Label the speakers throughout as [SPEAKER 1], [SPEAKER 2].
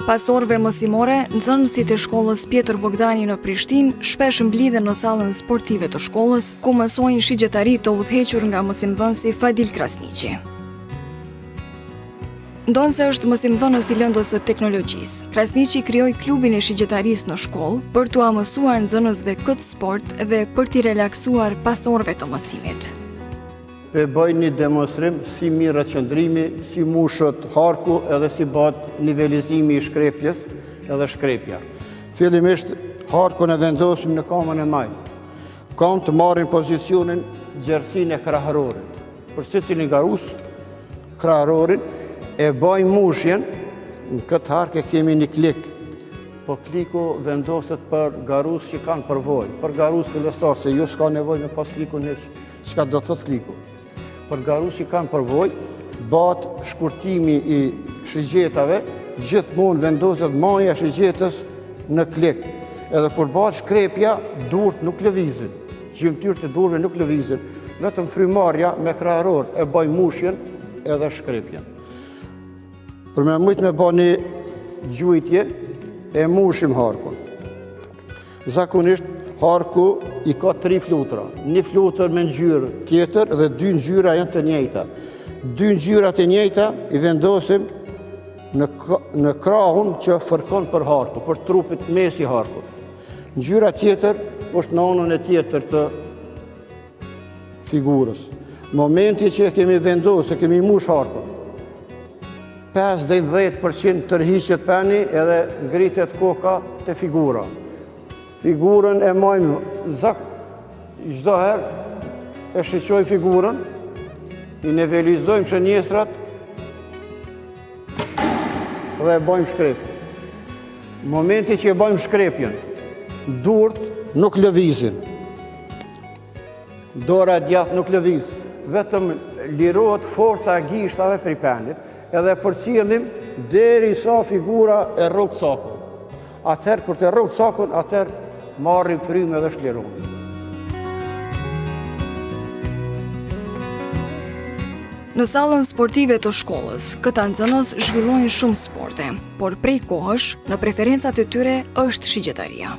[SPEAKER 1] Pas orëve mësimore, nxënësit e shkollës Pjetër Bogdani në Prishtinë shpesh mblidhen në sallën sportive të shkollës, ku mësojnë shigjetari të udhëhequr nga mësimdhënësi Fadil Krasniqi. Ndonse është mësimdhënës i lëndës së teknologjisë, Krasniqi krijoi klubin e shigjetarisë në shkollë për t'u mësuar nxënësve këtë sport dhe për t'i relaksuar pas orëve të mësimit.
[SPEAKER 2] Bëj një demonstrim si mirë qëndrimi, si mushët harku edhe si bëhet nivelizimi i shkrepjes edhe shkrepja. Fillimisht harkun e vendosim në kamën e majtë. Kam të marrin pozicionin gjerësinë e kraharorit. Për secilin garus, kraharorin e bëjmë mushjen, në këtë harkë kemi një klik. Po kliku vendoset për garus që kanë përvojë. Për garus fillestar, se ju s'ka nevojë me pas klikun çka do të thotë kliku. Për garus që kanë përvojë, bëhet shkurtimi i shigjetave, gjithmonë vendoset maja e shigjetës në klik. Edhe kur bëhet shkrepja, durët nuk lëvizin. Gjymtyrët e durëve nuk lëvizin. Vetëm frymarrja me kraharor e bëj mushjen edhe shkrepjen. Për me mujtë me bëj një gjujtje, e mushim harkun. Zakonisht harku i ka 3 flutra. Një flutër me ngjyrë tjetër dhe 2 ngjyra janë të njëjta. 2 ngjyrat e njëjta i vendosim në krahun që fërkon për harku, për trupit mes i harkut. Ngjyra tjetër është në anën e tjetër të figurës. Momenti që kemi vendosur, kemi mush harkun, 5-10% tërhiqet peni edhe ngritet koka te figura. Figurën e majmë çdo herë e shiqojmë figurën, i nivelizojmë shënjestrat dhe e bëjmë shkrepje. Momenti që e bëjmë shkrepjen, durët nuk lëvizin. Dora e djathtë nuk lëviz, vetëm lirohet forca e gishtave prej penit edhe përcjellim derisa figura e rrok cakun. Atëherë kur të rrok cakun, atëherë marrim frymë edhe shlirohemi.
[SPEAKER 1] Në sallën sportive të shkollës, këta nxënës zhvillojnë shumë sporte, por prej kohësh, në preferencat e tyre është shigjetaria.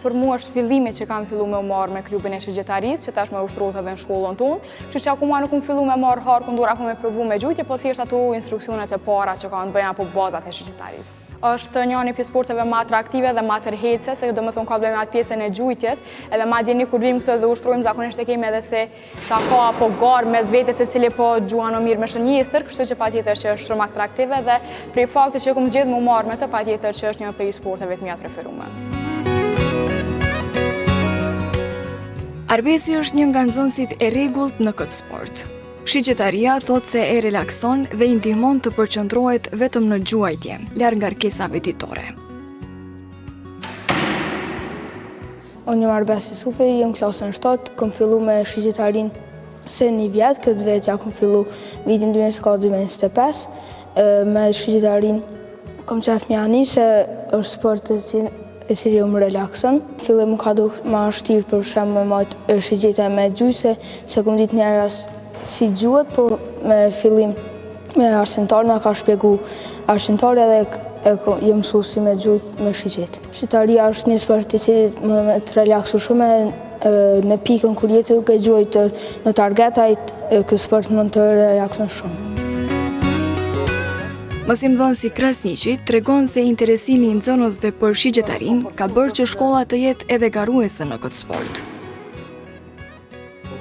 [SPEAKER 3] Për mua është fillimi që kam fillu me u marrë me klubin e shigjetarisë, që tash me ushtrohet edhe në shkollën tonë, që akuma nuk fillu me marrë harkun dur apo me provu me gjujtje, po thjesht ato instruksionet e para që kanë bëjnë apo bazat e shigjetarisë. Është një pjesë sporteve më atraktive dhe më tërheqëse, se domethënë ka bëjmë atë pjesën e gjujtjes, edhe madje ne kur vim këtu dhe ushtrojmë zakonisht e kemi edhe se shaka apo garë mes vetes secili po gjuan mirë me shënjestër, kështu që patjetër që është shumë atraktive dhe prej faktit që kam zgjedhur më marr me të, patjetër që është një prej sporteve të mia të preferuara.
[SPEAKER 1] Arbesi është një nga nxënësit e rregullt në këtë sport. Shigjetaria thotë se e relakson dhe i ndihmon të përqendrohet vetëm në gjuajtje, larg ngarkesave ditore.
[SPEAKER 4] Unë jam Arbesi Superi, jam klasën 7, kam fillu me shigjetarin se një vjet, këtë vjet ja kam fillu vitin 2025, me shigjetarin kam qef mjani se është sport e cili më relakson. Fillim më ka dukë ma shtirë për shemë me majtë shigjeta me gjujse, se kom ditë njerës si gjuhet, po me fillim me arsimtar me ka shpjegu arsimtar edhe e mësu si me gjujt me shigjet. Shigjetaria është një sport i cili më të relaksu shumë në pikën kur jetë ke gjujt në targetajt, këtë sport më të relakson shumë.
[SPEAKER 1] Mësimdhënësi Krasniqi tregon se interesimi i nxënësve për shigjetarin ka bërë që shkolla të jetë edhe garuese në këtë sport.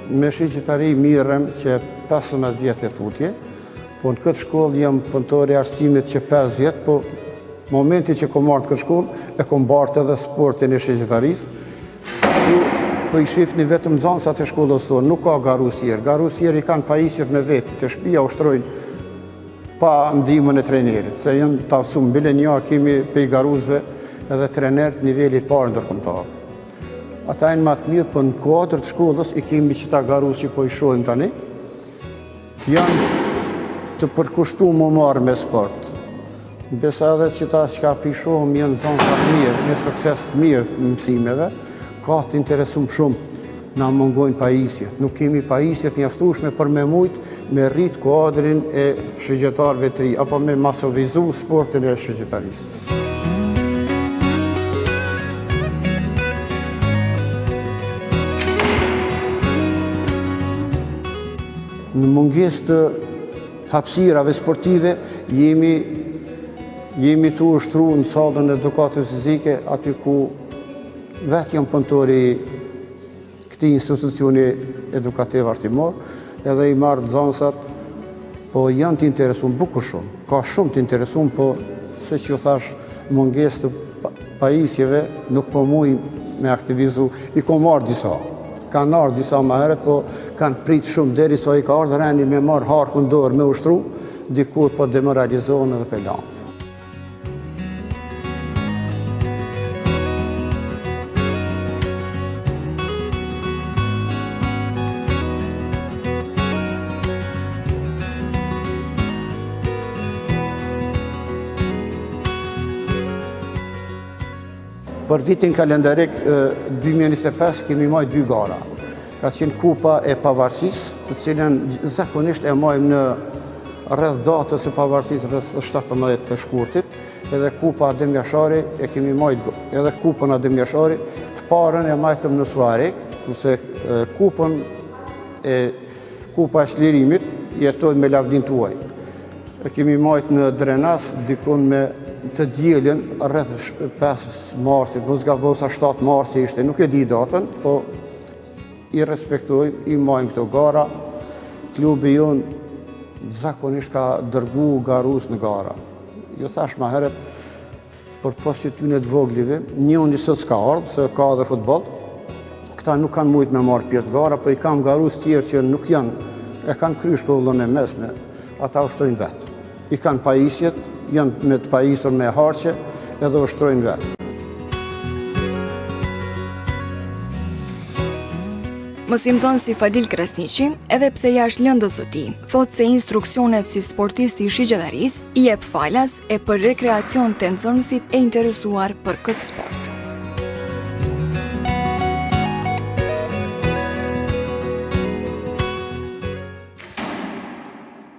[SPEAKER 2] Me shigjetari mirëm që 15 vjetë e tutje, po në këtë shkollë jam punëtor i arsimit që 5 vjetë, po momenti që kom marrë këtë shkollë, e kom bartë edhe sportin e shigjetarisë. Po i shifni vetëm nxënësat e shkollës tonë, nuk ka garus tjerë. Garus tjerë i kanë pajisjet me vetë, të shtëpia ushtrojnë pa ndihmën e trenerit, se janë të afsumë, bile një kemi pej garuzve edhe trenerët nivelit parë ndërkombëtar. Ata janë më të mirë, për në kuadrë të shkollës i kemi që ta garuz që po i shohim tani, janë të përkushtu më marë me sport. Besa edhe që ta që ka pishohëm janë zonë të mirë, një sukses të mirë në mësimeve, ka të interesum shumë, na mungojnë pajisjet. Nuk kemi pajisjet mjaftueshme për me mujtë me rrit kuadrin e shigjetarëve të ri, apo me masovizu sportin e shigjetarisë. Në mungesë të hapësirave sportive, jemi të ushtru në sallën e edukatës fizike, aty ku vetë jam punëtori këtij institucioni edukativ arsimor, edhe i marrë nxënësat, po janë të interesuar bukur shumë, ka shumë të interesuar, po se që ju thash, mungesë të pajisjeve nuk po muj me aktivizu, i ko marrë disa. Kanë ardhur disa më herët, po kanë prit shumë deri sa i ka ardhur reni me marrë harkun dorë me ushtru, dikur po demoralizohen edhe pelan. Për vitin kalendarik 2025 kemi marrë 2 gara. Ka qenë Kupa e Pavarësisë, të cilën zakonisht e marrim në rreth datës së Pavarësisë, rreth 17 të shkurtit, edhe Kupa Adem Jashari e kemi marrë, edhe Kupën Adem Jashari, të parën e majtëm në Suarek, kurse Kupa e Çlirimit jetojnë me lavdin tuaj. E kemi marrë në Drenas, dikon me të dielën rreth 5 marsit, mos gabojsa 7 marsi ishte, nuk e di datën, po i respektojmë, i marrim këto gara. Klubi jonë zakonisht ka dërgu garus në gara. Ju thash më herët, për posjetyn e të voglive, njëri sot s'ka ardhur, se ka edhe futboll. Këta nuk kanë mujt me marrë pjesë gara, po i kam garus tjerë që nuk janë, e kanë kryer shkollën e mesme, ata ushtrojnë vetë. I kanë pajisjet, janë me të pajisur me harqe, edhe ushtrojnë vetë.
[SPEAKER 1] Mësimdhënësi si Fadil Krasniqi, edhe pse jashtë lëndës së tij, thotë se instruksionet si sportisti i shigjetarisë i jep falas e për rekreacion të nxënësit e interesuar për këtë sport.